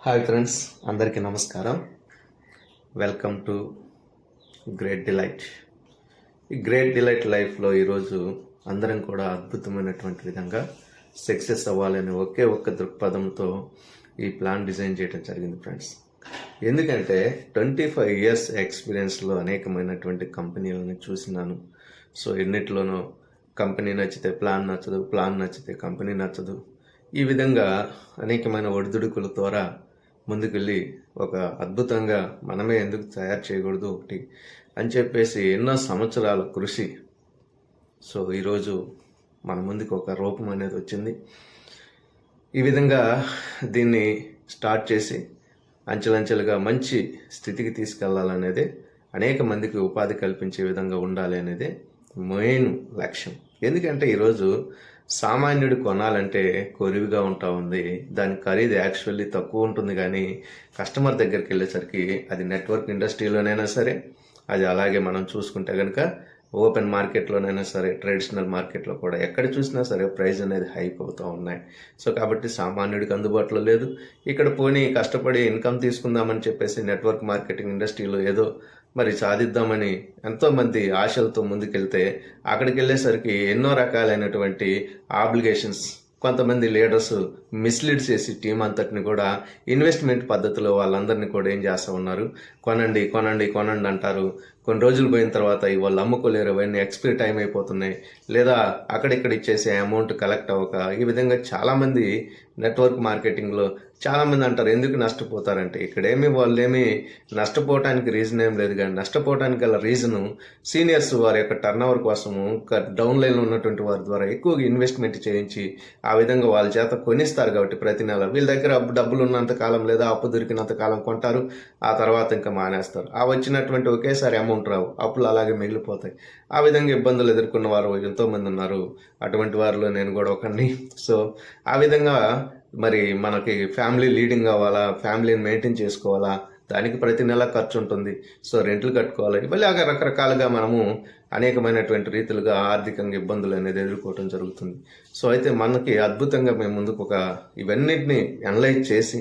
Hi friends, అందరికీ నమస్కారం. Welcome to great delight. ఈ గ్రేట్ డిలైట్ లైఫ్లో ఈరోజు అందరం కూడా అద్భుతమైనటువంటి విధంగా సక్సెస్ అవ్వాలనే ఒకే ఒక్క దృక్పథంతో ఈ ప్లాన్ డిజైన్ చేయడం జరిగింది ఫ్రెండ్స్. ఎందుకంటే 25 years ఎక్స్పీరియన్స్లో అనేకమైనటువంటి కంపెనీలను చూసినాను. సో ఎన్నిట్లోనూ కంపెనీ నచ్చితే ప్లాన్ నచ్చదు, ప్లాన్ నచ్చితే కంపెనీ నచ్చదు. ఈ విధంగా అనేకమైన ఒడిదుడుకుల ద్వారా ముందుకెళ్ళి ఒక అద్భుతంగా మనమే ఎందుకు తయారు చేయకూడదు ఒకటి అని చెప్పేసి ఎన్నో సంవత్సరాల కృషి. సో ఈరోజు మన ముందుకు ఒక రూపం అనేది వచ్చింది. ఈ విధంగా దీన్ని స్టార్ట్ చేసి అంచెలంచెలుగా మంచి స్థితికి తీసుకెళ్లాలనేదే, అనేక మందికి ఉపాధి కల్పించే విధంగా ఉండాలి అనేది మెయిన్ లక్ష్యం. ఎందుకంటే ఈరోజు సామాన్యుడు కొనాలంటే కొరివిగా ఉంటా ఉంది. దాని ఖరీదు యాక్చువల్లీ తక్కువ ఉంటుంది, కానీ కస్టమర్ దగ్గరికి వెళ్ళేసరికి అది నెట్వర్క్ ఇండస్ట్రీలోనైనా సరే, అది అలాగే మనం చూసుకుంటే కనుక ఓపెన్ మార్కెట్లోనైనా సరే, ట్రెడిషనల్ మార్కెట్లో కూడా ఎక్కడ చూసినా సరే ప్రైస్ అనేది హైక్ అవుతూ ఉన్నాయి. సో కాబట్టి సామాన్యుడికి అందుబాటులో లేదు. ఇక్కడ పోనీ కష్టపడి ఇన్కమ్ తీసుకుందామని చెప్పేసి నెట్వర్క్ మార్కెటింగ్ ఇండస్ట్రీలో ఏదో మరి సాధిద్దామని ఎంతోమంది ఆశలతో ముందుకెళ్తే అక్కడికి వెళ్ళేసరికి ఎన్నో రకాలైనటువంటి ఆబ్లిగేషన్స్, కొంతమంది లీడర్స్ మిస్లీడ్ చేసి టీం అంతటిని కూడా ఇన్వెస్ట్మెంట్ పద్ధతిలో వాళ్ళందరినీ కూడా ఏం చేస్తూ ఉన్నారు, కొనండి కొనండి కొనండి అంటారు. కొన్ని రోజులు పోయిన తర్వాత వాళ్ళు అమ్ముకోలేరు, అవన్నీ ఎక్స్పైరీ టైం అయిపోతున్నాయి, లేదా అక్కడిక్కడ ఇచ్చేసే అమౌంట్ కలెక్ట్ అవ్వక, ఈ విధంగా చాలామంది నెట్వర్క్ మార్కెటింగ్లో చాలామంది అంటారు ఎందుకు నష్టపోతారంటే, ఇక్కడేమి వాళ్ళేమి నష్టపోవటానికి రీజన్ ఏం లేదు, కానీ నష్టపోవటానికి గల రీజను సీనియర్స్ వారి యొక్క టర్న్ ఓవర్ కోసము డౌన్ లైన్లో ఉన్నటువంటి వారి ద్వారా ఎక్కువగా ఇన్వెస్ట్మెంట్ చేయించి ఆ విధంగా వాళ్ళ చేత కొనిస్తారు. కాబట్టి ప్రతి నెల వీళ్ళ దగ్గర డబ్బులు ఉన్నంత కాలం లేదా అప్పు దొరికినంత కాలం కొంటారు, ఆ తర్వాత ఇంకా మానేస్తారు. ఆ వచ్చినటువంటి ఒకేసారి అమౌంట్ రావు, అప్పులు అలాగే మిగిలిపోతాయి. ఆ విధంగా ఇబ్బందులు ఎదుర్కొన్న వారు ఎంతోమంది ఉన్నారు. అటువంటి వారిలో నేను కూడా ఒకరిని. సో ఆ విధంగా మరి మనకి ఫ్యామిలీ లీడింగ్ కావాలా, ఫ్యామిలీని మెయింటైన్ చేసుకోవాలా, దానికి ప్రతి నెల ఖర్చు ఉంటుంది. సో రెంట్లు కట్టుకోవాలి, ఇలాగ రకరకాలుగా మనము అనేకమైనటువంటి రీతిలుగా ఆర్థికంగా ఇబ్బందులు అనేది ఎదుర్కోవటం జరుగుతుంది. సో అయితే మనకి అద్భుతంగా మేము ముందుకు ఇవన్నిటిని అనలైజ్ చేసి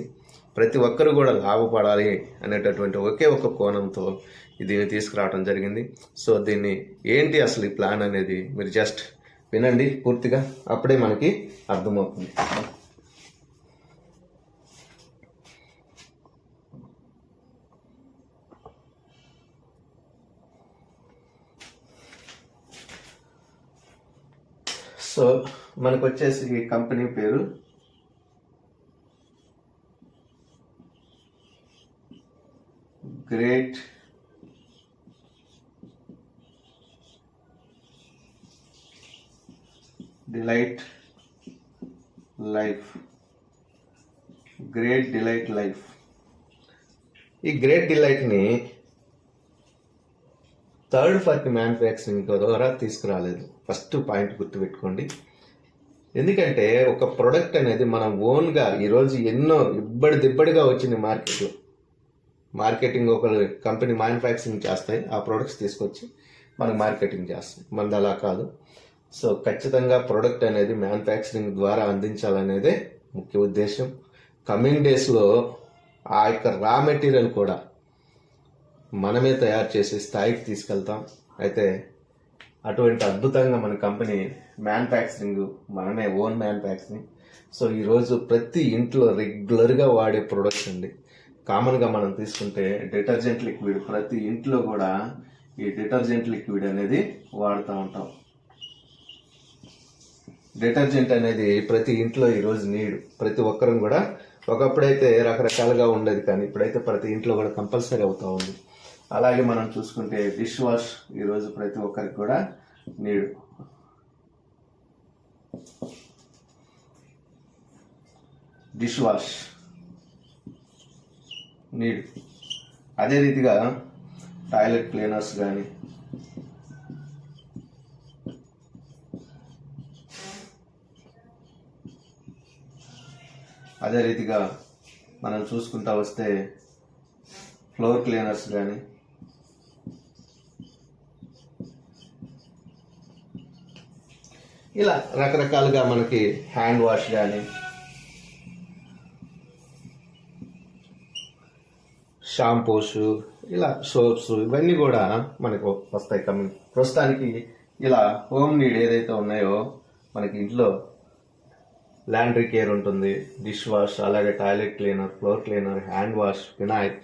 ప్రతి ఒక్కరు కూడా లాభపడాలి అనేటటువంటి ఒకే ఒక కోణంతో దీన్ని తీసుకురావడం జరిగింది. సో దీన్ని ఏంటి అసలు ఈ ప్లాన్ అనేది మీరు జస్ట్ వినండి పూర్తిగా, అప్పుడే మనకి అర్థమవుతుంది. సో మనకు వచ్చేసి కంపెనీ పేరు great delight life. Great delight life. ఈ గ్రేట్ డిలైట్ని థర్డ్ పార్టీ మ్యానుఫ్యాక్చరింగ్ ద్వారా తీసుకురాలేదు. ఫస్ట్ పాయింట్ గుర్తుపెట్టుకోండి. ఎందుకంటే ఒక ప్రొడక్ట్ అనేది మనం ఓన్గా ఈరోజు ఎన్నో దిబ్బడిగా వచ్చింది మార్కెట్లో. మార్కెటింగ్ ఒక కంపెనీ మ్యానుఫ్యాక్చరింగ్ చేస్తాయి, ఆ ప్రొడక్ట్స్ తీసుకొచ్చి మనకు మార్కెటింగ్ చేస్తాయి. మనది అలా కాదు. సో ఖచ్చితంగా ప్రొడక్ట్ అనేది మ్యానుఫ్యాక్చరింగ్ ద్వారా అందించాలనేదే ముఖ్య ఉద్దేశం. కమింగ్ డేస్లో ఆ యొక్క రా మెటీరియల్ కూడా మనమే తయారు చేసే స్థాయికి తీసుకెళ్తాం. అయితే అటువంటి అద్భుతంగా మన కంపెనీ మ్యానుఫ్యాక్చరింగ్ మనమే ఓన్ మ్యానుఫ్యాక్చరింగ్. సో ఈరోజు ప్రతి ఇంట్లో రెగ్యులర్గా వాడే ప్రొడక్ట్స్ అండి. కామన్గా మనం తీసుకుంటే డిటర్జెంట్ లిక్విడ్, ప్రతి ఇంట్లో కూడా ఈ డిటర్జెంట్ లిక్విడ్ అనేది వాడుతూ ఉంటాం. డిటర్జెంట్ అనేది ప్రతి ఇంట్లో ఈరోజు నీడ్. ప్రతి ఒక్కరం కూడా, ఒకప్పుడైతే రకరకాలుగా ఉండేది, కానీ ఇప్పుడైతే ప్రతి ఇంట్లో కూడా కంపల్సరీ అవుతూ ఉంది. అలాగే మనం చూసుకుంటే డిష్ వాష్ ఈరోజు ప్రతి ఒక్కరికి కూడా నీడ్. Dish wash need. అదే రీతిగా టాయిలెట్ క్లీనర్స్ కానీ, అదే రీతిగా మనం చూసుకుంటా వస్తే ఫ్లోర్ క్లీనర్స్ కానీ, ఇలా రకరకాలుగా మనకి హ్యాండ్ వాష్ కానీ, షాంపూస్, ఇలా సోప్స్, ఇవన్నీ కూడా మనకు వస్తాయి ప్రస్తుతానికి. ఇలా హోమ్ నీడ్ ఏదైతే ఉన్నాయో మనకి ఇంట్లో ల్యాండ్రీ కేర్ ఉంటుంది, డిష్ వాష్, అలాగే toilet cleaner, floor cleaner, hand wash, phenyl,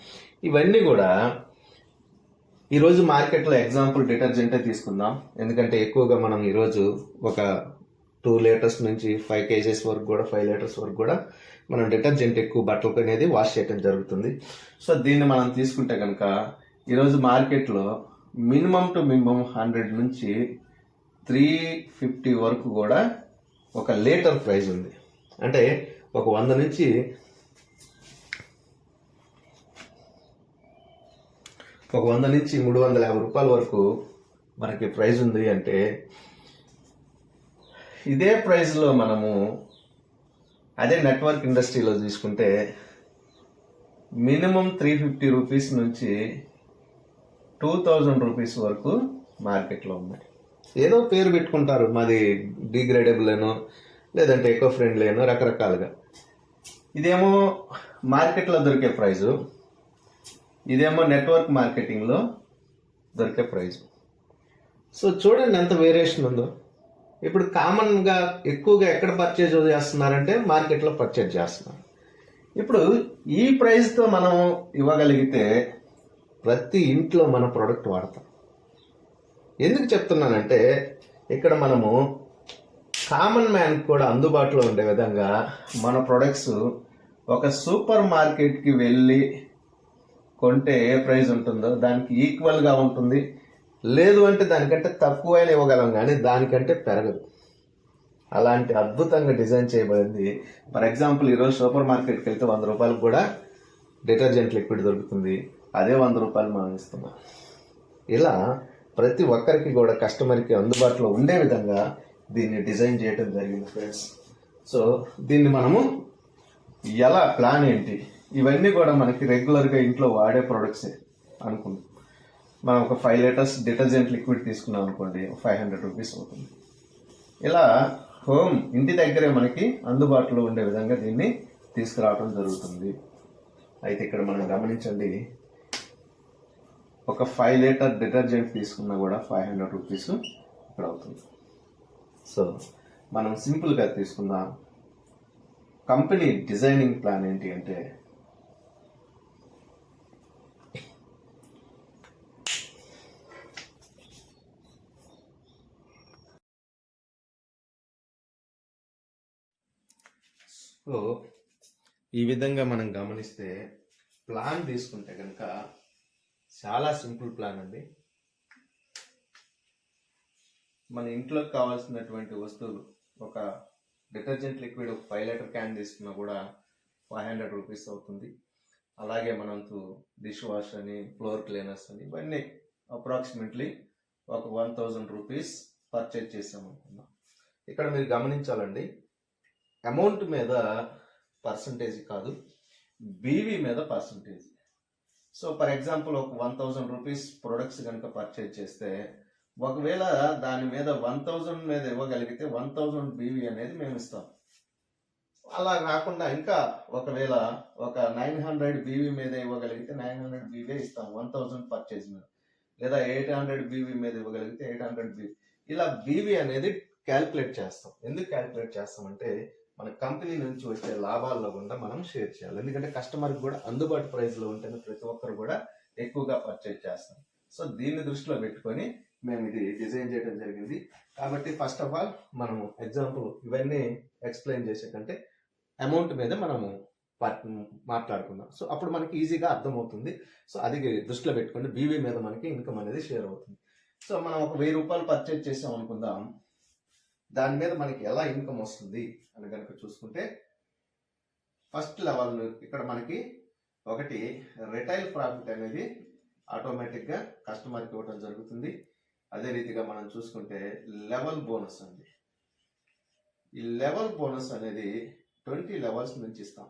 ఇవన్నీ కూడా ఈరోజు మార్కెట్లో ఎగ్జాంపుల్ డిటర్జెంటే తీసుకుందాం. ఎందుకంటే ఎక్కువగా మనం ఈరోజు ఒక 2 లీటర్స్ నుంచి 5 kgs వరకు కూడా 5 లీటర్స్ వరకు కూడా మనం డిటర్జెంట్ ఎక్కువ బట్టలకు అనేది వాష్ చేయడం జరుగుతుంది. సో దీన్ని మనం తీసుకుంటే కనుక ఈరోజు మార్కెట్లో మినిమం టు మినిమం 100 నుంచి 350 వరకు కూడా ఒక లీటర్ ప్రైస్ ఉంది. అంటే ఒక 100 నుంచి 350 రూపాయల వరకు మనకి ప్రైస్ ఉంది. అంటే ఇదే ప్రైస్లో మనము అదే నెట్వర్క్ ఇండస్ట్రీలో తీసుకుంటే మినిమం 350 రూపీస్ నుంచి 2000 రూపీస్ వరకు మార్కెట్లో ఉన్నాయి. ఏదో పేరు పెట్టుకుంటారు, మాది డిగ్రేడబుల్ అనో లేదంటే ఎకో ఫ్రెండ్లీ అనో, రకరకాలుగా. ఇదేమో మార్కెట్లో దొరికే ప్రైజు, ఇదేమో నెట్వర్క్ మార్కెటింగ్లో దొరికే ప్రైజు. సో చూడండి ఎంత వేరియేషన్ ఉందో. ఇప్పుడు కామన్గా ఎక్కువగా ఎక్కడ పర్చేజ్ చేస్తున్నారంటే మార్కెట్లో పర్చేజ్ చేస్తున్నారు. ఇప్పుడు ఈ ప్రైస్తో మనం ఇవ్వగలిగితే ప్రతి ఇంట్లో మన ప్రోడక్ట్ వాడతాం. ఎందుకు చెప్తున్నానంటే ఇక్కడ మనము కామన్ మ్యాన్ కూడా అందుబాటులో ఉండే విధంగా మన ప్రొడక్ట్స్ ఒక సూపర్ మార్కెట్కి వెళ్ళి కొంటే ఏ ప్రైస్ ఉంటుందో దానికి ఈక్వల్గా ఉంటుంది. లేదు అంటే దానికంటే తక్కువైనా ఇవ్వగలం, కానీ దానికంటే పెరగదు. అలాంటి అద్భుతంగా డిజైన్ చేయబడింది. ఫర్ ఎగ్జాంపుల్ ఈరోజు సూపర్ మార్కెట్కి వెళ్తే 100 రూపాయలకు కూడా డిటర్జెంట్ లిక్విడ్ దొరుకుతుంది. అదే 100 రూపాయలు మనం ఇస్తున్నాం. ఇలా ప్రతి ఒక్కరికి కూడా కస్టమర్కి అందుబాటులో ఉండే విధంగా దీన్ని డిజైన్ చేయడం జరిగింది ఫ్రెండ్స్. సో దీన్ని మనము ఎలా ప్లాన్ ఏంటి, ఇవన్నీ కూడా మనకి రెగ్యులర్గా ఇంట్లో వాడే ప్రొడక్ట్సే అనుకుంటాం. మనం ఒక 5 లీటర్స్ డిటర్జెంట్ లిక్విడ్ తీసుకున్నాం అనుకోండి, 500 రూపీస్ అవుతుంది. ఇలా హోమ్ ఇంటి దగ్గరే మనకి అందుబాటులో ఉండే విధంగా దీన్ని తీసుకురావడం జరుగుతుంది. అయితే ఇక్కడ మనం గమనించండి, ఒక 5 లీటర్ డిటర్జెంట్ తీసుకున్నా కూడా 500 రూపీస్ ఇక్కడ అవుతుంది. సో మనం సింపుల్గా తీసుకుందాం. కంపెనీ డిజైనింగ్ ప్లాన్ ఏంటి అంటే సో ఈ విధంగా మనం గమనిస్తే ప్లాన్ తీసుకుంటే కనుక చాలా సింపుల్ ప్లాన్ అండి. మన ఇంట్లోకి కావాల్సినటువంటి వస్తువులు, ఒక డిటర్జెంట్ లిక్విడ్ ఒక 5 లీటర్ క్యాన్ తీసుకున్నా కూడా 500 రూపీస్ అవుతుంది. అలాగే మనకు డిష్ వాష్ అని, ఫ్లోర్ క్లీనర్స్ అని, ఇవన్నీ అప్రాక్సిమేట్లీ ఒక 1000 రూపీస్ పర్చేజ్ చేసాం అనుకుందాం. ఇక్కడ మీరు గమనించాలండి, అమౌంట్ మీద పర్సంటేజ్ కాదు, బీవీ మీద పర్సంటేజ్. సో ఫర్ ఎగ్జాంపుల్ ఒక 1000 రూపీస్ ప్రొడక్ట్స్ కనుక పర్చేజ్ చేస్తే ఒకవేళ దాని మీద 1000 మీద ఇవ్వగలిగితే 1000 బీవీ అనేది మేము ఇస్తాం. అలా కాకుండా ఇంకా ఒకవేళ ఒక 900 బీవీ మీద ఇవ్వగలిగితే 900 బీవీ ఇస్తాం 1000 పర్చేజ్ మీద. లేదా 800 బీవీ మీద ఇవ్వగలిగితే 800 బీవీ. ఇలా బీవీ అనేది క్యాల్కులేట్ చేస్తాం. ఎందుకు క్యాల్కులేట్ చేస్తామంటే మన కంపెనీ నుంచి వచ్చే లాభాల్లో కూడా మనం షేర్ చేయాలి. ఎందుకంటే కస్టమర్కి కూడా అందుబాటు ప్రైస్లో ఉంటేనే ప్రతి ఒక్కరు కూడా ఎక్కువగా పర్చేజ్ చేస్తాం. సో దీన్ని దృష్టిలో పెట్టుకొని మేము ఇది డిజైన్ చేయడం జరిగింది. కాబట్టి ఫస్ట్ ఆఫ్ ఆల్ మనము ఎగ్జాంపుల్ ఇవన్నీ ఎక్స్ప్లెయిన్ చేసే కంటే అమౌంట్ మీద మనము మాట్లాడుకుందాం. సో అప్పుడు మనకి ఈజీగా అర్థమవుతుంది. సో అది దృష్టిలో పెట్టుకోండి, బీవీ మీద మనకి ఇన్కమ్ అనేది షేర్ అవుతుంది. సో మనం ఒక 1000 రూపాయలు పర్చేజ్ చేసాం అనుకుందాం, దాని మీద మనకి ఎలా ఇన్కమ్ వస్తుంది అని కనుక చూసుకుంటే ఫస్ట్ లెవెల్ ఇక్కడ మనకి ఒకటి రిటైల్ ప్రాఫిట్ అనేది ఆటోమేటిక్గా కస్టమర్కి ఇవ్వడం జరుగుతుంది. అదే రీతిగా మనం చూసుకుంటే లెవెల్ బోనస్ అండి. ఈ లెవెల్ బోనస్ అనేది 20 లెవెల్స్ నుంచి ఇస్తాం.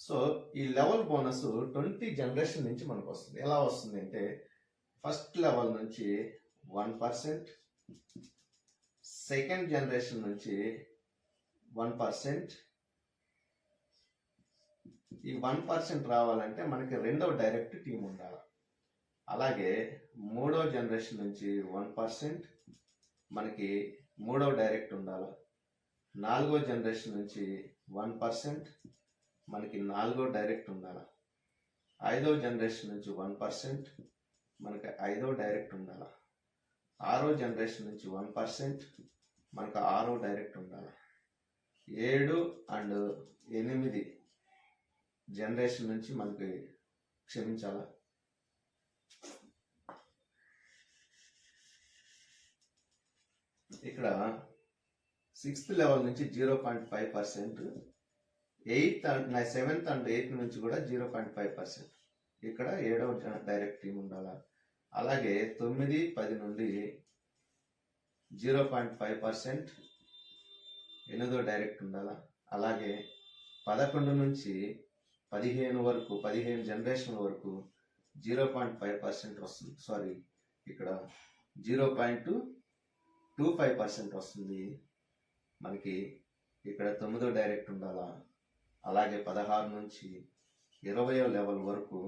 సో ఈ లెవెల్ బోనస్ 20 జనరేషన్ నుంచి మనకు వస్తుంది. ఎలా వస్తుంది అంటే ఫస్ట్ లెవెల్ నుంచి 1%, సెకండ్ జనరేషన్ నుంచి 1%, ఈ 1% రావాలంటే మనకి రెండవ డైరెక్ట్ టీం ఉండాలి. అలాగే మూడవ జనరేషన్ నుంచి 1% మనకి మూడవ డైరెక్ట్ ఉండాలి. నాలుగో జనరేషన్ నుంచి 1% మనకి నాలుగో డైరెక్ట్ ఉండాలి. ఐదవ జనరేషన్ నుంచి 1% మనకి ఐదో డైరెక్ట్ ఉండాలి. ఆరో జనరేషన్ నుంచి 1% మనకు ఆరో డైరెక్ట్ ఉండాలి. 7 అండ్ 8 జనరేషన్ నుంచి మనకి క్షమించాలా, ఇక్కడ 6th లెవెల్ నుంచి 0.5%, 7th అండ్ 8th నుంచి కూడా 0.5%. ఇక్కడ 7వ డైరెక్ట్ టీం ఉండాలా. అలాగే 9, 10 నుండి 0.5% 8వ డైరెక్ట్ ఉండాలా. అలాగే 11 నుంచి 15 వరకు 15 జనరేషన్ వరకు 0.5% వస్తుంది. సారీ, ఇక్కడ 0.25% వస్తుంది. మనకి ఇక్కడ 9వ డైరెక్ట్ ఉండాలా. అలాగే 16 నుంచి 20వ లెవెల్ వరకు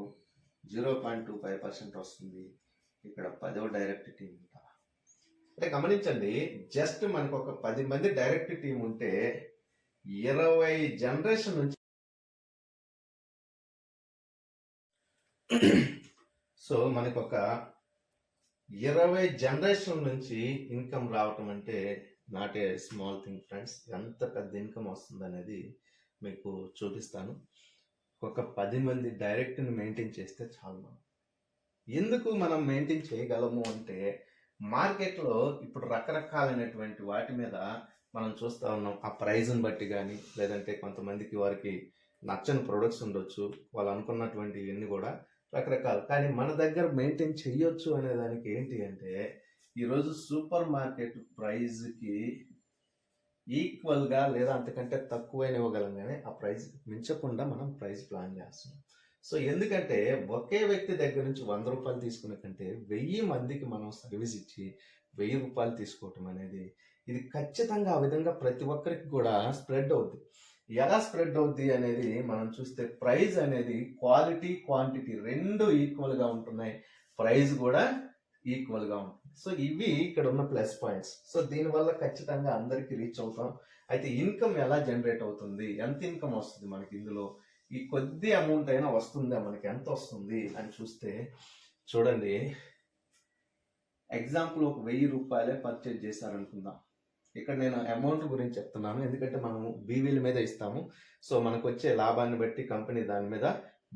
0.25% వస్తుంది. ఇక్కడ 10వ డైరెక్ట్ టీం ఉండాలి. అంటే గమనించండి, జస్ట్ మనకు ఒక 10 మంది డైరెక్ట్ టీం ఉంటే 20 జనరేషన్ నుంచి సో మనకు ఒక 20 జనరేషన్ నుంచి ఇన్కమ్ రావటం అంటే not a small thing friends. ఎంత పెద్ద ఇన్కమ్ వస్తుంది అనేది మీకు చూపిస్తాను. ఒక 10 మంది డైరెక్ట్ని మెయింటైన్ చేస్తే చాలు. మనం ఎందుకు మనం మెయింటైన్ చేయగలము అంటే, మార్కెట్లో ఇప్పుడు రకరకాలైనటువంటి వాటి మీద మనం చూస్తూ ఉన్నాం. ఆ ప్రైజ్ని బట్టి కానీ, లేదంటే కొంతమందికి వారికి నచ్చని ప్రొడక్ట్స్ ఉండొచ్చు, వాళ్ళు అనుకున్నటువంటి ఇవన్నీ కూడా రకరకాలు. కానీ మన దగ్గర మెయింటైన్ చేయొచ్చు అనే దానికి ఏంటి అంటే, ఈరోజు సూపర్ మార్కెట్ ప్రైజ్కి ఈక్వల్గా లేదా అంతకంటే తక్కువైన ఇవ్వగలం, కానీ ఆ ప్రైస్ మించకుండా మనం ప్రైస్ ప్లాన్ చేస్తున్నాం. సో ఎందుకంటే ఒకే వ్యక్తి దగ్గర నుంచి 100 రూపాయలు తీసుకునే కంటే 1000 మందికి మనం సర్వీస్ ఇచ్చి 1000 రూపాయలు తీసుకోవటం అనేది ఇది ఖచ్చితంగా ఆ విధంగా ప్రతి ఒక్కరికి కూడా స్ప్రెడ్ అవుద్ది. ఎలా స్ప్రెడ్ అవుద్ది అనేది మనం చూస్తే, ప్రైస్ అనేది క్వాలిటీ క్వాంటిటీ రెండు ఈక్వల్గా ఉంటున్నాయి, ప్రైస్ కూడా ఈక్వల్గా ఉంటుంది. సో ఇవి ఇక్కడ ఉన్న ప్లస్ పాయింట్స్. సో దీనివల్ల ఖచ్చితంగా అందరికి రీచ్ అవుతాం. అయితే ఇన్కమ్ ఎలా జనరేట్ అవుతుంది, ఎంత ఇన్కమ్ వస్తుంది మనకి ఇందులో, ఈ కొద్ది అమౌంట్ అయినా వస్తుందా, మనకి ఎంత వస్తుంది అని చూస్తే చూడండి. ఎగ్జాంపుల్ ఒక 1000 రూపాయలే పర్చేజ్ చేశారనుకుందాం. ఇక్కడ నేను అమౌంట్ గురించి చెప్తున్నాను, ఎందుకంటే మనము బీవీల మీద ఇస్తాము. సో మనకు వచ్చే లాభాన్ని బట్టి కంపెనీ దాని మీద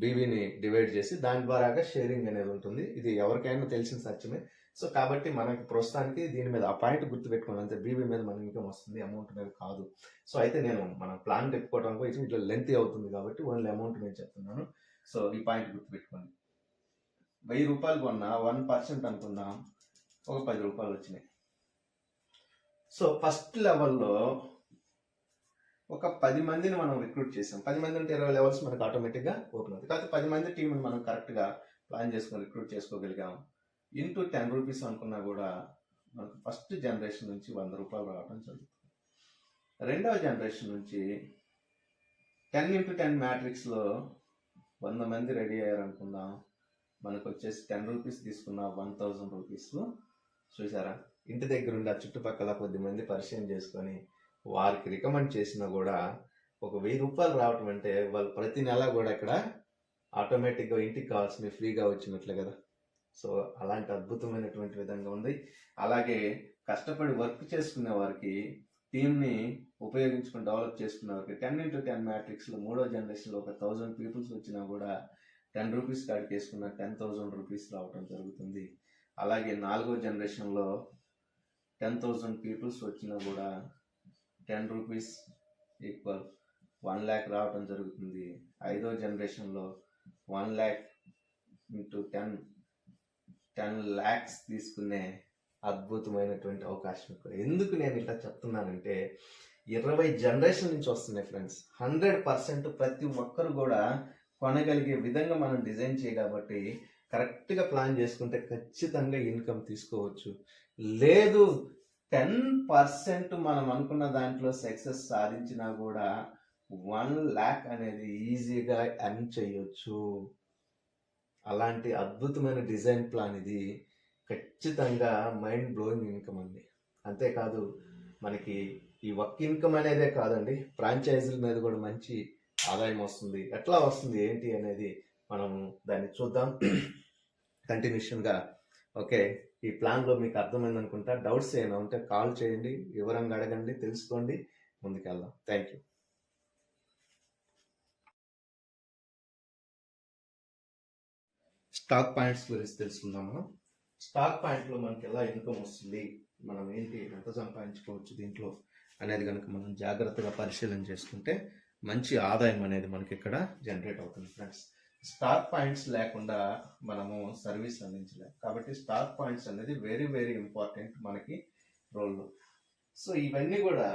బీవీని డివైడ్ చేసి దాని ద్వారాగా షేరింగ్ అనేది ఉంటుంది. ఇది ఎవరికైనా తెలిసిన సత్యమే. సో కాబట్టి మనకి ప్రస్తుతానికి దీని మీద ఆ పాయింట్ గుర్తుపెట్టుకోండి, అంతే. బీవీ మీద మన ఇన్కమ్ వస్తుంది, అమౌంట్ మీద కాదు. సో అయితే నేను మన ప్లాన్ చెప్పుకోవడానికి ఇట్లా లెంత్ అవుతుంది కాబట్టి ఓన్లీ అమౌంట్ నేను చెప్తున్నాను. సో ఈ పాయింట్ గుర్తుపెట్టుకోండి. 1000 రూపాయలు కొన్నా 1% అనుకుందాం, ఒక 10 రూపాయలు వచ్చినాయి. సో ఫస్ట్ లెవెల్లో ఒక 10 మందిని మనం రిక్రూట్ చేసాం. 10 మంది అంటే 20 లెవెల్స్ మనకు ఆటోమేటిక్గా ఓపెన్ అవుతుంది. కాబట్టి 10 మంది టీంని మనం కరెక్ట్గా ప్లాన్ చేసుకొని రిక్రూట్ చేసుకోగలిగాం. ఇంటూ 10 రూపీస్ అనుకున్నా కూడా మనకు ఫస్ట్ జనరేషన్ నుంచి 100 రూపాయలు రావడం జరుగుతుంది. రెండవ జనరేషన్ నుంచి 10 into 10 మ్యాట్రిక్స్లో 100 మంది రెడీ అయ్యారనుకుందాం, మనకు వచ్చేసి 10 రూపీస్ తీసుకున్న 1000 రూపీస్. చూసారా, ఇంటి దగ్గర ఉండి ఆ చుట్టుపక్కల కొద్దిమంది పరిచయం చేసుకొని వారికి రికమెండ్ చేసినా కూడా ఒక 1000 రూపాయలు రావటం అంటే వాళ్ళు ప్రతి నెల కూడా ఇక్కడ ఆటోమేటిక్గా ఇంటికి కావాల్సినవి ఫ్రీగా వచ్చినట్లే కదా. సో అలాంటి అద్భుతమైనటువంటి విధంగా ఉంది. అలాగే కష్టపడి వర్క్ చేసుకునే వారికి, టీమ్ని ఉపయోగించుకొని డెవలప్ చేసుకునే వారికి 10 into 10 మ్యాట్రిక్స్లో మూడో జనరేషన్లో ఒక 1000 పీపుల్స్ వచ్చినా కూడా 10 రూపీస్ కాడికి వేసుకున్న 10,000 రూపీస్ రావటం జరుగుతుంది. అలాగే నాలుగో జనరేషన్లో 10,000 పీపుల్స్ వచ్చినా కూడా 10 రూపీస్ ఈక్వల్ 1 lakh రావటం జరుగుతుంది. ఐదో జనరేషన్లో 1 lakh into 10 lakhs తీసుకునే అద్భుతమైనటువంటి అవకాశం. ఎందుకు నేను ఇట్లా చెప్తున్నానంటే, 20 జనరేషన్ నుంచి వస్తున్నాయి ఫ్రెండ్స్. 100% ప్రతి ఒక్కరు కూడా కొనగలిగే విధంగా మనం డిజైన్ చేయబట్టి కరెక్ట్గా ప్లాన్ చేసుకుంటే ఖచ్చితంగా ఇన్కమ్ తీసుకోవచ్చు. లేదు 10% మనం అనుకున్న దాంట్లో సక్సెస్ సాధించినా కూడా 1 lakh అనేది ఈజీగా ఎర్న్ చేయొచ్చు. అలాంటి అద్భుతమైన డిజైన్ ప్లాన్ ఇది. ఖచ్చితంగా మైండ్ బ్లోయింగ్ ఇన్కమ్ అండి. అంతేకాదు మనకి ఈ వర్క్ ఇన్కమ్ అనేదే కాదండి, ఫ్రాంచైజీల మీద కూడా మంచి ఆదాయం వస్తుంది. ఎట్లా వస్తుంది ఏంటి అనేది మనము దాన్ని చూద్దాం కంటిన్యూషన్గా. ఓకే, ఈ ప్లాన్లో మీకు అర్థమైంది అనుకుంటా. డౌట్స్ ఏమైనా ఉంటే కాల్ చేయండి, వివరంగా అడగండి, తెలుసుకోండి, ముందుకెళ్దాం. Thank you. స్టాక్ పాయింట్స్ గురించి తెలుసుకుందాం మనం. స్టాక్ పాయింట్లో మనకి ఎలా ఇన్కమ్ వస్తుంది, మనం ఏంటి ఎంత సంపాదించుకోవచ్చు దీంట్లో అనేది కనుక మనం జాగ్రత్తగా పరిశీలన చేసుకుంటే మంచి ఆదాయం అనేది మనకి ఇక్కడ జనరేట్ అవుతుంది ఫ్రెండ్స్. స్టాక్ పాయింట్స్ లేకుండా మనము సర్వీస్ అందించలేము. కాబట్టి స్టాక్ పాయింట్స్ అనేది వెరీ వెరీ ఇంపార్టెంట్ మనకి రోల్లో. సో ఇవన్నీ కూడా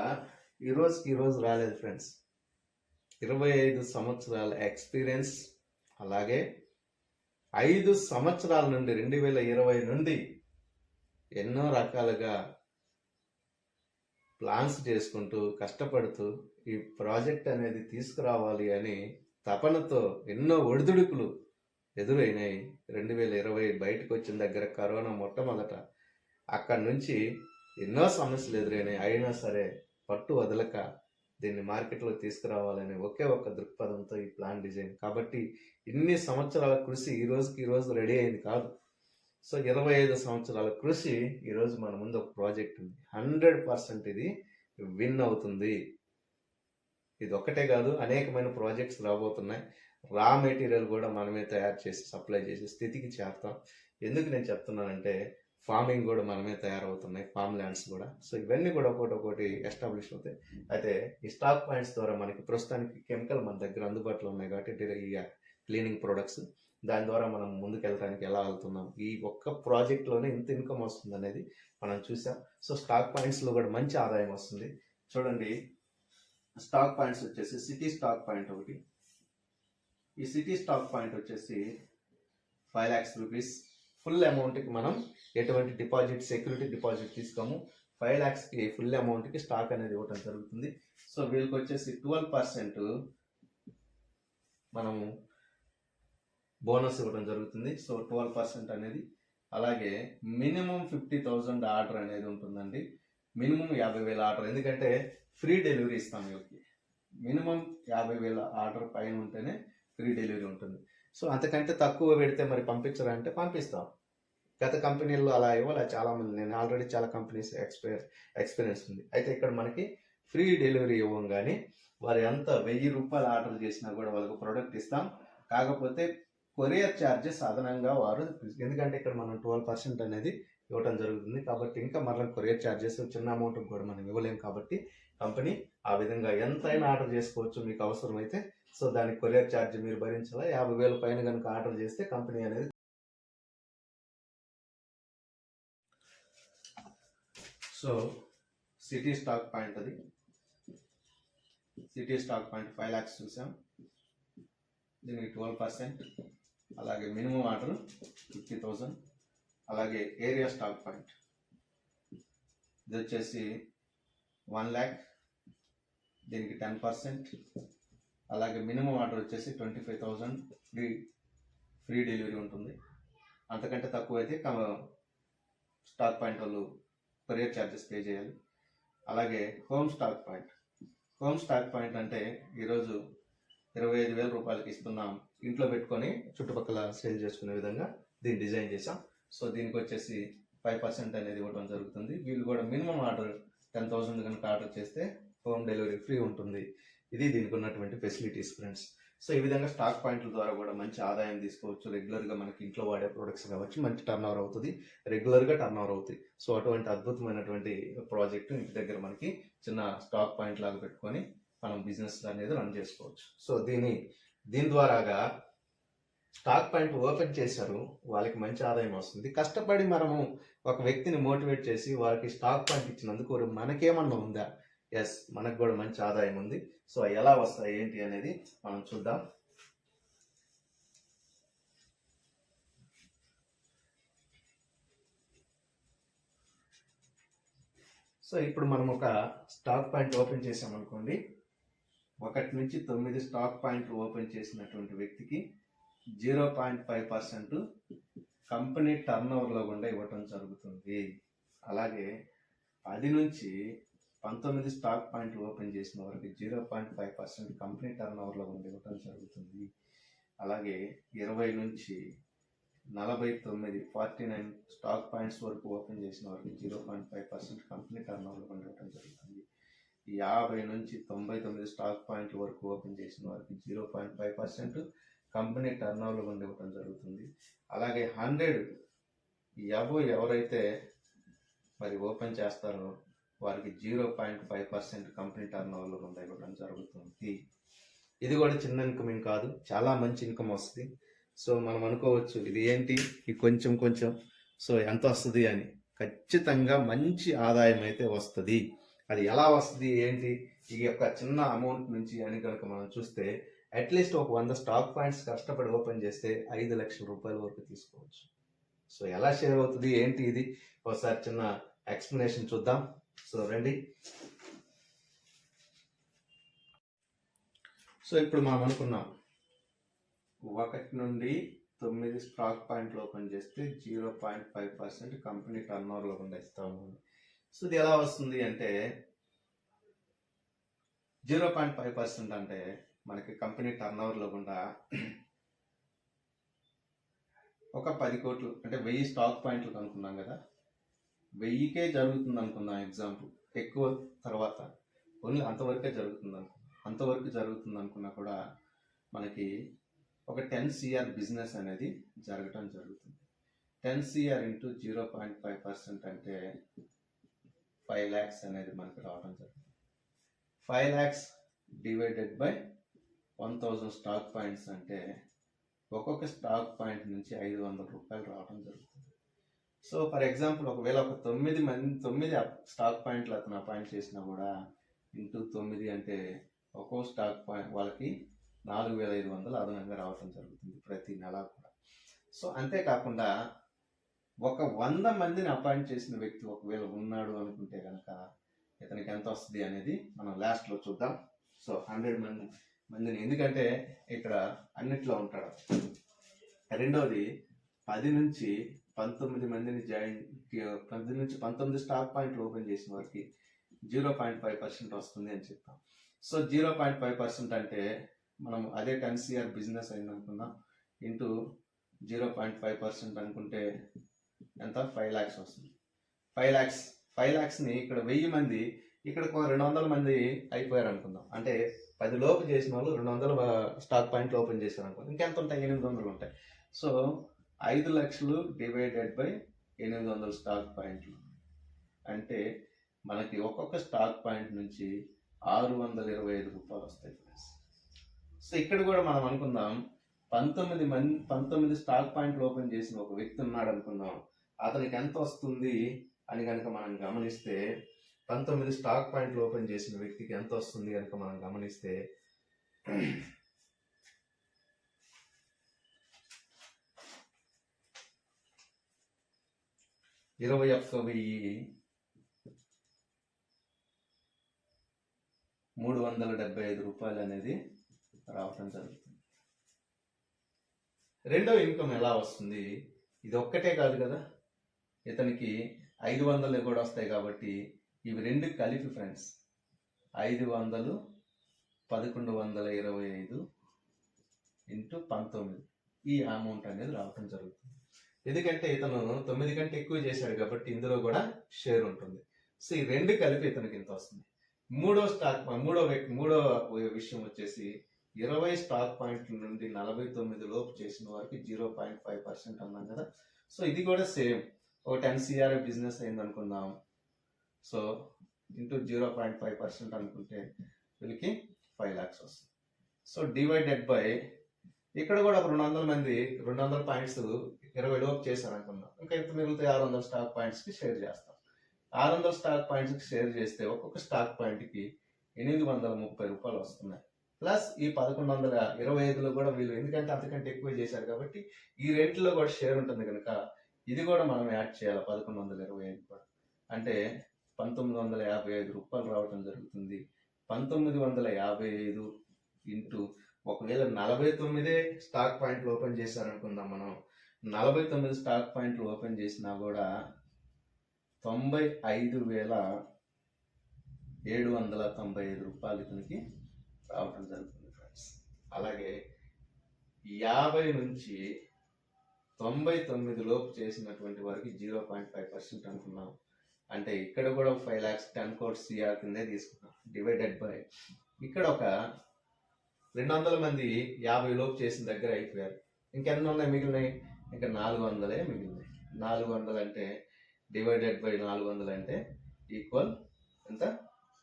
ఈ రోజు రాలేదు ఫ్రెండ్స్. 25 సంవత్సరాల ఎక్స్పీరియన్స్, అలాగే 5 సంవత్సరాల నుండి 2020 నుండి ఎన్నో రకాలుగా ప్లాన్స్ చేసుకుంటూ కష్టపడుతూ ఈ ప్రాజెక్ట్ అనేది తీసుకురావాలి అని తపనతో ఎన్నో ఒడిదుడుకులు ఎదురైనాయి. 2020 బయటకు వచ్చిన దగ్గర కరోనా మొట్టమొదట, అక్కడి నుంచి ఎన్నో సమస్యలు ఎదురైనాయి. అయినా సరే పట్టు వదలక దీన్ని మార్కెట్లో తీసుకురావాలనే ఒకే ఒక్క దృక్పథంతో ఈ ప్లాన్ డిజైన్. కాబట్టి ఇన్ని సంవత్సరాల కృషి ఈ రోజు రెడీ అయింది కాదు. సో 25 సంవత్సరాల కృషి ఈరోజు మన ముందు ఒక ప్రాజెక్ట్ ఉంది. 100% ఇది విన్ అవుతుంది. ఇది ఒక్కటే కాదు, అనేకమైన ప్రాజెక్ట్స్ రాబోతున్నాయి. రా మెటీరియల్ కూడా మనమే తయారు చేసి సప్లై చేసే స్థితికి చేస్తాం. ఎందుకు నేను చెప్తున్నానంటే ఫార్మింగ్ కూడా మనమే తయారవుతున్నాయి, ఫార్మ్ ల్యాండ్స్ కూడా. సో ఇవన్నీ కూడా ఒకటి ఎస్టాబ్లిష్ అవుతాయి. అయితే ఈ స్టాక్ పాయింట్స్ ద్వారా మనకి ప్రస్తుతానికి కెమికల్ మన దగ్గర అందుబాటులో ఉన్నాయి కాబట్టి క్లీనింగ్ ప్రొడక్ట్స్, దాని ద్వారా మనం ముందుకెళ్ళడానికి ఎలా వెళ్తున్నాం, ఈ ఒక్క ప్రాజెక్ట్లోనే ఇంత ఇన్కమ్ వస్తుంది అనేది మనం చూసాం. సో స్టాక్ పాయింట్స్లో కూడా మంచి ఆదాయం వస్తుంది. చూడండి, స్టాక్ పాయింట్స్ వచ్చేసి సిటీ స్టాక్ పాయింట్ ఒకటి. ఈ సిటీ స్టాక్ పాయింట్ వచ్చేసి 5 lakhs రూపీస్. ఫుల్ అమౌంట్కి మనం ఎటువంటి సెక్యూరిటీ డిపాజిట్ తీసుకోము. 5 lakhsకి ఫుల్ అమౌంట్కి స్టాక్ అనేది ఇవ్వటం జరుగుతుంది. సో వీళ్ళకి వచ్చేసి 12% మనము బోనస్ ఇవ్వడం జరుగుతుంది. సో 12% అనేది. అలాగే మినిమం 50,000 ఆర్డర్ అనేది ఉంటుందండి. మినిమం 50,000 ఆర్డర్, ఎందుకంటే ఫ్రీ డెలివరీ ఇస్తాం వీళ్ళకి. మినిమం 50,000 ఆర్డర్ పైన ఉంటేనే ఫ్రీ డెలివరీ ఉంటుంది. సో అంతకంటే తక్కువ పెడితే మరి పంపించరా అంటే పంపిస్తాం. గత కంపెనీల్లో అలా ఇవ్వాలి చాలా మంది. నేను ఆల్రెడీ చాలా కంపెనీస్ ఎక్స్పీరియన్స్ ఉంది. అయితే ఇక్కడ మనకి ఫ్రీ డెలివరీ ఇవ్వంగానే వారు ఎంత 1000 రూపాయలు ఆర్డర్ చేసినా కూడా వాళ్ళకు ప్రోడక్ట్ ఇస్తాం. కాకపోతే కొరియర్ ఛార్జెస్ అదనంగా వారు, ఎందుకంటే ఇక్కడ మనం 12% అనేది ఇవ్వడం జరుగుతుంది. కాబట్టి ఇంకా మరలా కొరియర్ ఛార్జెస్ చిన్న అమౌంట్ కూడా మనం ఇవ్వలేము. కాబట్టి కంపెనీ ఆ విధంగా ఎంతైనా ఆర్డర్ చేసుకోవచ్చు మీకు అవసరమైతే. సో దానికి కొరియర్ ఛార్జ్ మీరు భరించాలా. 50,000 పైన కనుక ఆర్డర్ చేస్తే కంపెనీ అనేది. సో సిటీ స్టాక్ పాయింట్, అది సిటీ స్టాక్ పాయింట్ 5 lakhs చూసాం. దీనికి 12%, అలాగే మినిమం ఆర్డర్ 50,000. అలాగే ఏరియా స్టాక్ పాయింట్ ఇది వచ్చేసి 1 lakh, దీనికి 10%. అలాగే మినిమం ఆర్డర్ వచ్చేసి 25,000, ఫ్రీ డెలివరీ ఉంటుంది. అంతకంటే తక్కువ అయితే స్టాక్ పాయింట్ వాళ్ళు కొరియర్ ఛార్జెస్ పే చేయాలి. అలాగే హోమ్ స్టాక్ పాయింట్ అంటే ఈరోజు 25,000 రూపాయలకి ఇస్తున్నాం, ఇంట్లో పెట్టుకొని చుట్టుపక్కల సేల్ చేసుకునే విధంగా దీన్ని డిజైన్ చేసాం. సో దీనికి వచ్చేసి 5% అనేది ఇవ్వడం జరుగుతుంది. వీళ్ళు కూడా మినిమం ఆర్డర్ 10,000 కనుక ఆర్డర్ చేస్తే హోమ్ డెలివరీ ఫ్రీ ఉంటుంది. ఇది దీనికి ఉన్నటువంటి ఫెసిలిటీస్ ఫ్రెండ్స్. సో ఈ విధంగా స్టాక్ పాయింట్ల ద్వారా కూడా మంచి ఆదాయం తీసుకోవచ్చు. రెగ్యులర్గా మనకి ఇంట్లో వాడే ప్రొడక్ట్స్ కావచ్చు, మంచి టర్న్ ఓవర్ అవుతుంది, రెగ్యులర్గా టర్న్ ఓవర్ అవుతాయి. సో అటువంటి అద్భుతమైనటువంటి ప్రాజెక్టు ఇంటి దగ్గర మనకి చిన్న స్టాక్ పాయింట్ లాగా పెట్టుకొని మనం బిజినెస్ అనేది రన్ చేసుకోవచ్చు. సో దీని ద్వారాగా స్టాక్ పాయింట్ ఓపెన్ చేశారు, వాళ్ళకి మంచి ఆదాయం వస్తుంది. కష్టపడి మనము ఒక వ్యక్తిని మోటివేట్ చేసి వారికి స్టాక్ పాయింట్ ఇచ్చినందుకు మనకేమన్నా ఉందా? ఎస్, మనకు కూడా మంచి ఆదాయం ఉంది. సో ఎలా వస్తాయి ఏంటి అనేది మనం చూద్దాం. సో ఇప్పుడు మనం ఒక స్టాక్ పాయింట్ ఓపెన్ చేసామనుకోండి. 1 నుంచి 9 స్టాక్ పాయింట్లు ఓపెన్ చేసినటువంటి వ్యక్తికి 0.5% కంపెనీ టర్న్ ఓవర్లో గుండా ఇవ్వటం జరుగుతుంది. అలాగే 10 నుంచి 19 స్టాక్ పాయింట్లు ఓపెన్ చేసిన వారికి 0.5% కంపెనీ టర్న్ ఓవర్లో గుండా ఇవ్వటం జరుగుతుంది. అలాగే 20 నుంచి 49 స్టాక్ పాయింట్స్ వరకు ఓపెన్ చేసిన వారికి 0.5% కంపెనీ టర్న్ ఓవర్లో గుండా ఇవ్వటం జరుగుతుంది. 50 నుంచి 99 స్టాక్ పాయింట్ల వరకు ఓపెన్ చేసిన వారికి 0.5% కంపెనీ టర్న్ ఓవర్లో గుండా ఇవ్వటం జరుగుతుంది. అలాగే 100 ఎవరైతే మరి ఓపెన్ చేస్తారో వారికి 0.5% కంపెనీ టర్న్ ఓవర్లో గుండా ఇవ్వడం జరుగుతుంది. ఇది కూడా చిన్న ఇన్కమ్ ఏం కాదు, చాలా మంచి ఇన్కమ్ వస్తుంది. సో మనం అనుకోవచ్చు ఇది ఏంటి ఈ కొంచెం సో ఎంత వస్తుంది అని. ఖచ్చితంగా మంచి ఆదాయం అయితే వస్తుంది. అది ఎలా వస్తుంది ఏంటి ఈ యొక్క చిన్న అమౌంట్ నుంచి అని కనుక మనం చూస్తే అట్లీస్ట్ ఒక 100 స్టాక్ పాయింట్స్ కష్టపడి ఓపెన్ చేస్తే 5 లక్షల రూపాయల వరకు తీసుకోవచ్చు. సో ఎలా షేర్ అవుతుంది ఏంటి ఇది ఒకసారి చిన్న ఎక్స్ప్లెనేషన్ చూద్దాం. సో రండి. సో ఇప్పుడు మనం అనుకున్నాం 1 నుండి 9 స్టాక్ పాయింట్లు ఓపెన్ చేస్తే 0.5% కంపెనీ టర్న్ ఓవర్లో గుండా ఇస్తాము. సో ఇది ఎలా వస్తుంది అంటే 0.5% అంటే మనకి కంపెనీ టర్న్ ఓవర్లో గుండా ఒక 10 కోట్లు అంటే 1000 స్టాక్ పాయింట్లు అనుకున్నాం కదా, 1000కే జరుగుతుంది అనుకుందాం ఎగ్జాంపుల్. ఎక్కువ తర్వాత ఓన్లీ అంతవరకు జరుగుతుంది అనుకున్నా కూడా మనకి ఒక 10 CR బిజినెస్ అనేది జరగటం జరుగుతుంది. 10 CR ఇంటూ 0.5% అంటే 5 lakhs అనేది మనకి రావడం జరుగుతుంది. 5 lakhs divided by 1000 stock points అంటే ఒక్కొక్క స్టాక్ పాయింట్ నుంచి 500 రూపాయలు రావడం జరుగుతుంది. సో ఫర్ ఎగ్జాంపుల్ ఒకవేళ ఒక 9 స్టాక్ పాయింట్లు అతను అపాయింట్ చేసినా కూడా ఇంటూ 9 అంటే ఒక్కో స్టాక్ పాయింట్ వాళ్ళకి 4500 అదనంగా రావడం జరుగుతుంది ప్రతి నెల కూడా. సో అంతేకాకుండా ఒక 100 మందిని అపాయింట్ చేసిన వ్యక్తి ఒకవేళ ఉన్నాడు అనుకుంటే కనుక ఇతనికి ఎంత వస్తుంది అనేది మనం లాస్ట్లో చూద్దాం. సో 100 మందిని, ఎందుకంటే ఇక్కడ అన్నిట్లో ఉంటాడు. రెండవది 10 నుంచి 19 మందిని 10 నుంచి 19 స్టాక్ పాయింట్లు ఓపెన్ చేసిన వారికి 0.5% వస్తుంది అని చెప్తాం. సో 0.5% అంటే మనం అదే 10 CR బిజినెస్ అయింది అనుకుందాం, ఇంటూ 0.5% అనుకుంటే ఎంత 5 lakhs వస్తుంది. 5 lakhsని ఇక్కడ 1000 మంది, ఇక్కడ 200 మంది అయిపోయారు అనుకుందాం. అంటే 10 లోపు చేసిన వాళ్ళు 200 స్టాక్ పాయింట్లు ఓపెన్ చేశారు అనుకుందాం, ఇంకెంత ఉంటాయి 800 ఉంటాయి. సో 5 లక్షలు డివైడెడ్ బై 800 స్టాక్ పాయింట్లు అంటే మనకి ఒక్కొక్క స్టాక్ పాయింట్ నుంచి 625 రూపాయలు వస్తాయి ఫ్రెండ్స్. సో ఇక్కడ కూడా మనం అనుకుందాం 19 స్టాక్ పాయింట్లు ఓపెన్ చేసిన ఒక వ్యక్తి ఉన్నాడు అనుకుందాం, అతనికి ఎంత వస్తుంది అని కనుక మనం గమనిస్తే 19 స్టాక్ పాయింట్లు ఓపెన్ చేసిన వ్యక్తికి ఎంత వస్తుంది కనుక మనం గమనిస్తే 21,375 రూపాయలు అనేది రావటం జరుగుతుంది. రెండో ఇన్కమ్ ఎలా వస్తుంది, ఇది ఒక్కటే కాదు కదా, ఇతనికి 500 కూడా వస్తాయి కాబట్టి ఇవి రెండు కలిపి ఫ్రెండ్స్ 500 1125 ఇంటూ 19 ఈ అమౌంట్ అనేది రావటం జరుగుతుంది. ఎందుకంటే ఇతను 9 కంటే ఎక్కువ చేశాడు కాబట్టి ఇందులో కూడా షేర్ ఉంటుంది. సో ఈ రెండు కలిపి ఇతనికి ఇంత వస్తుంది. మూడో విషయం వచ్చేసి 20 స్టాక్ పాయింట్ల నుండి 49 లోపు చేసిన వారికి 0.5% అన్నాం కదా. సో ఇది కూడా సేమ్, ఒక 10 CR బిజినెస్ అయింది అనుకుందాం. సో ఇంటూ 0.5% అనుకుంటే వీళ్ళకి 5 lakhs వస్తుంది. సో డివైడెడ్ బై ఇక్కడ కూడా ఒక 200 పాయింట్స్ 20 లోపు చేశారు అనుకుందాం, ఇంకా ఎంత మిగులుతాయి 600 స్టాక్ పాయింట్స్కి షేర్ చేస్తాం. 600 స్టాక్ పాయింట్స్కి షేర్ చేస్తే ఒక్కొక్క స్టాక్ పాయింట్కి 830 రూపాయలు వస్తున్నాయి. ప్లస్ ఈ 1125లో కూడా వీళ్ళు ఎందుకంటే అంతకంటే ఎక్కువ చేశారు కాబట్టి ఈ రెంట్లో కూడా షేర్ ఉంటుంది కనుక ఇది కూడా మనం యాడ్ చేయాలి 1125 కూడా, అంటే 1955 రూపాయలు రావడం జరుగుతుంది 1955 ఇంటూ ఒకవేళ 49 స్టాక్ పాయింట్లు ఓపెన్ చేశారనుకుందాం. మనం 49 స్టాక్ పాయింట్లు ఓపెన్ చేసినా కూడా 95,795 రూపాయలు ఇతనికి రావడం జరుగుతుంది ఫ్రెండ్స్. అలాగే 50 నుంచి 99 లోపు చేసినటువంటి వారికి 0.5% అనుకున్నాం. అంటే ఇక్కడ కూడా 5 lakhs 10 crores CR కిందే తీసుకున్నాం. డివైడెడ్ బై ఇక్కడ ఒక 200 మంది 50 లోపు చేసిన దగ్గర అయిపోయారు. ఇంకెన్ని ఉన్నాయి మిగిలినాయి? ఇంకా 400 మిగిలినాయి. 400 అంటే డివైడెడ్ బై 400 అంటే ఈక్వల్ ఎంత?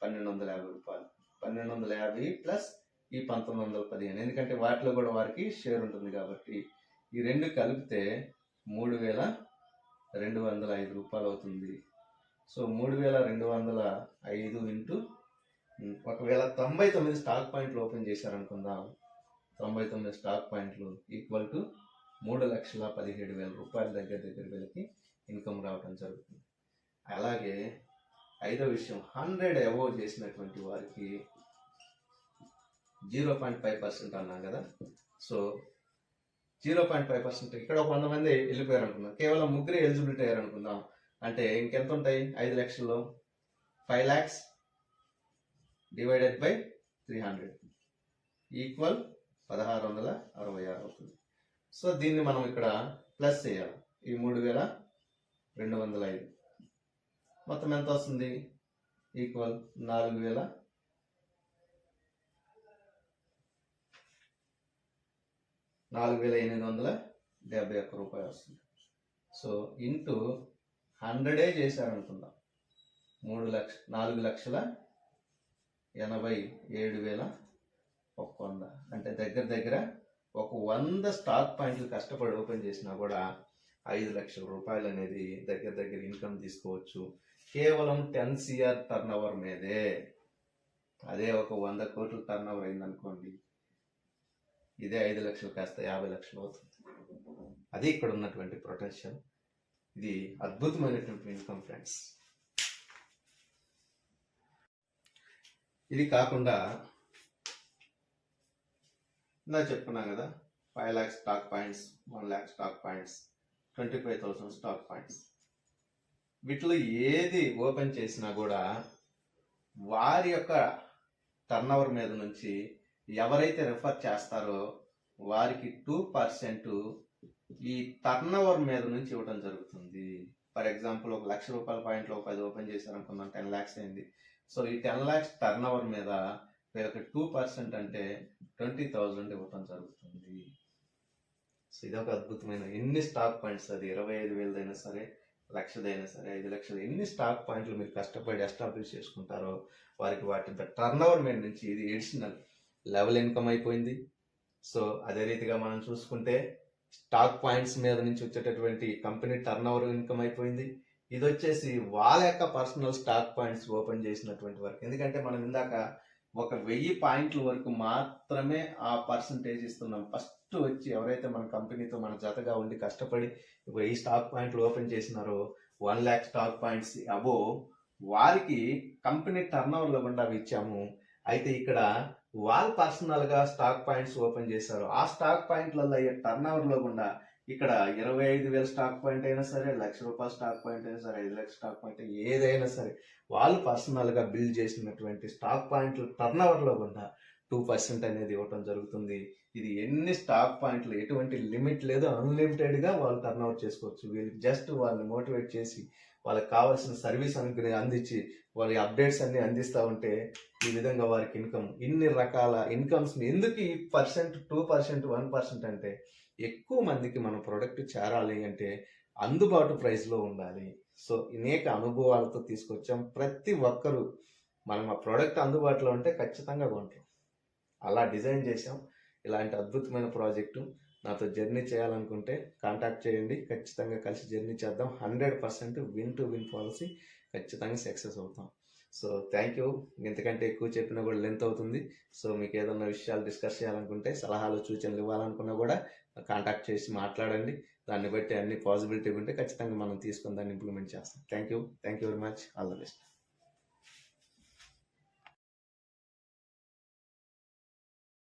1250 రూపాయలు. 1250 ప్లస్ ఈ 1915, ఎందుకంటే వాటిలో కూడా వారికి షేర్ ఉంటుంది కాబట్టి ఈ రెండు కలిపితే 3205 రూపాయలు అవుతుంది. సో 3205 ఇంటూ ఒకవేళ 99 స్టాక్ పాయింట్లు ఓపెన్ చేశారనుకుందాం. 99 స్టాక్ పాయింట్లు ఈక్వల్ టు 3,17,000 రూపాయల దగ్గర వీళ్ళకి ఇన్కమ్ రావడం జరుగుతుంది. అలాగే ఐదో విషయం, 100 అబోవ్ చేసినటువంటి వారికి 0.5% అన్నాం కదా. సో 0.5% ఇక్కడ ఒక 100 మంది వెళ్ళిపోయారు అనుకుందాం. కేవలం ముగ్గురే ఎలిజిబిలిటీ అయ్యారు అనుకుందాం. అంటే ఇంకెంత ఉంటాయి? 5 లక్షల్లో 5 lakhs డివైడెడ్ బై 300 ఈక్వల్ 1666 అవుతుంది. సో దీన్ని మనం ఇక్కడ ప్లస్ చేయాలి. ఈ 3205 మొత్తం ఎంత వస్తుంది? ఈక్వల్ 4,871 రూపాయలు వస్తుంది. So into 100 చేశారనుకుందాం. 4,87,100 అంటే దగ్గర ఒక 100 స్టాక్ పాయింట్లు కష్టపడి ఓపెన్ చేసినా కూడా 5 లక్షల రూపాయలు అనేది దగ్గర ఇన్కమ్ తీసుకోవచ్చు. కేవలం 10 CR టర్న్ ఓవర్ మీదే. అదే ఒక 100 కోట్లు టర్న్ ఓవర్ అయిందనుకోండి, ఇదే 5 లక్షలు కాస్త 50 లక్షలు అవుతుంది. అది ఇక్కడ ఉన్నటువంటి పొటెన్షియల్. ఇది అద్భుతమైనటువంటి ఇన్కమ్ ఫ్రెండ్స్. ఇది కాకుండా ఇందా చెప్పుకున్నాం కదా, 5 lakhs stock points, 1 lakh stock points, 25,000 stock points. వీటిలో ఏది ఓపెన్ చేసినా కూడా వారి యొక్క టర్న్ ఓవర్ మీద నుంచి ఎవరైతే రిఫర్ చేస్తారో వారికి 2% ఈ టర్న్ ఓవర్ మీద నుంచి ఇవ్వడం జరుగుతుంది. ఫర్ ఎగ్జాంపుల్ ఒక 1,00,000 రూపాయల పాయింట్లో 10 ఓపెన్ చేశారనుకుందాం, 10 lakhs అయింది. సో ఈ 10 lakhs టర్న్ ఓవర్ మీద వీళ్ళకి 2% అంటే 20,000 ఇవ్వటం జరుగుతుంది. సో ఇదొక అద్భుతమైన, ఎన్ని స్టాక్ పాయింట్స్, అది 25,000 అయినా సరే, 1,00,000 అయినా సరే, 5 లక్షలు, ఎన్ని స్టాక్ పాయింట్లు మీరు కష్టపడి ఎస్టాబ్లిష్ చేసుకుంటారో వారికి వాటి టర్న్ ఓవర్ మీద నుంచి ఇది ఎడిషనల్ లెవెల్ ఇన్కమ్ అయిపోయింది. సో అదే రీతిగా మనం చూసుకుంటే స్టాక్ పాయింట్స్ మీద నుంచి వచ్చేటటువంటి కంపెనీ టర్న్ ఓవర్ ఇన్కమ్ అయిపోయింది. ఇది వచ్చేసి వాళ్ళ యొక్క పర్సనల్ స్టాక్ పాయింట్స్ ఓపెన్ చేసినటువంటి వరకు, ఎందుకంటే మనం ఇందాక ఒక 1000 పాయింట్ల వరకు మాత్రమే ఆ పర్సంటేజ్ ఇస్తున్నాం. ఫస్ట్ వచ్చి ఎవరైతే మన కంపెనీతో మన జతగా ఉండి కష్టపడి 1000 స్టాక్ పాయింట్లు ఓపెన్ చేసినారో 1 lakh స్టాక్ పాయింట్స్ అబోవ్ వారికి కంపెనీ టర్న్ ఓవర్లో గుండా ఇచ్చాము. అయితే ఇక్కడ వాళ్ళు పర్సనల్గా స్టాక్ పాయింట్స్ ఓపెన్ చేశారు. ఆ స్టాక్ పాయింట్లలో అయ్యే టర్న్ ఓవర్లో గుండా ఇక్కడ 25,000 స్టాక్ పాయింట్ అయినా సరే, 1,00,000 రూపాయల స్టాక్ పాయింట్ అయినా సరే, 5 లక్షల స్టాక్ పాయింట్ ఏదైనా సరే, వాళ్ళు పర్సనల్గా బిల్డ్ చేసినటువంటి స్టాక్ పాయింట్లు టర్న్ ఓవర్లో కూడా 2% అనేది ఇవ్వటం జరుగుతుంది. ఇది ఎన్ని స్టాక్ పాయింట్లు, ఎటువంటి లిమిట్ లేదు, అన్లిమిటెడ్గా వాళ్ళు టర్న్ ఓవర్ చేసుకోవచ్చు. వీళ్ళకి జస్ట్ వాళ్ళని మోటివేట్ చేసి వాళ్ళకి కావాల్సిన సర్వీస్ అందించి వాళ్ళ అప్డేట్స్ అన్ని అందిస్తూ ఉంటే ఈ విధంగా వారికి ఇన్కమ్, ఇన్ని రకాల ఇన్కమ్స్. ఎందుకు ఈ 2%, 1% అంటే ఎక్కువ మందికి మన ప్రోడక్ట్ చేరాలి అంటే అందుబాటు ప్రైస్లో ఉండాలి. సో అనేక అనుభవాలతో తీసుకొచ్చాం. ప్రతి ఒక్కరూ మనం ఆ ప్రోడక్ట్ అందుబాటులో ఉంటే ఖచ్చితంగా కొంటాం. అలా డిజైన్ చేసాం. ఇలాంటి అద్భుతమైన ప్రాజెక్టు నాతో జర్నీ చేయాలనుకుంటే కాంటాక్ట్ చేయండి. ఖచ్చితంగా కలిసి జర్నీ చేద్దాం. 100% విన్ టు విన్ పాలసీ, ఖచ్చితంగా సక్సెస్ అవుతాం. So thank you. ఇంతకంటే ఎక్కువ చెప్పినా కూడా లెంత్ అవుతుంది. సో మీకు ఏదన్నా విషయాలు డిస్కస్ చేయాలనుకుంటే, సలహాలు సూచనలు ఇవ్వాలనుకున్నా కూడా కాంటాక్ట్ చేసి మాట్లాడండి. దాన్ని బట్టి అన్ని పాసిబిలిటీ ఉంటే ఖచ్చితంగా మనం తీసుకుని దాన్ని ఇంప్లిమెంట్ చేస్తాం. Thank you very much. All the best.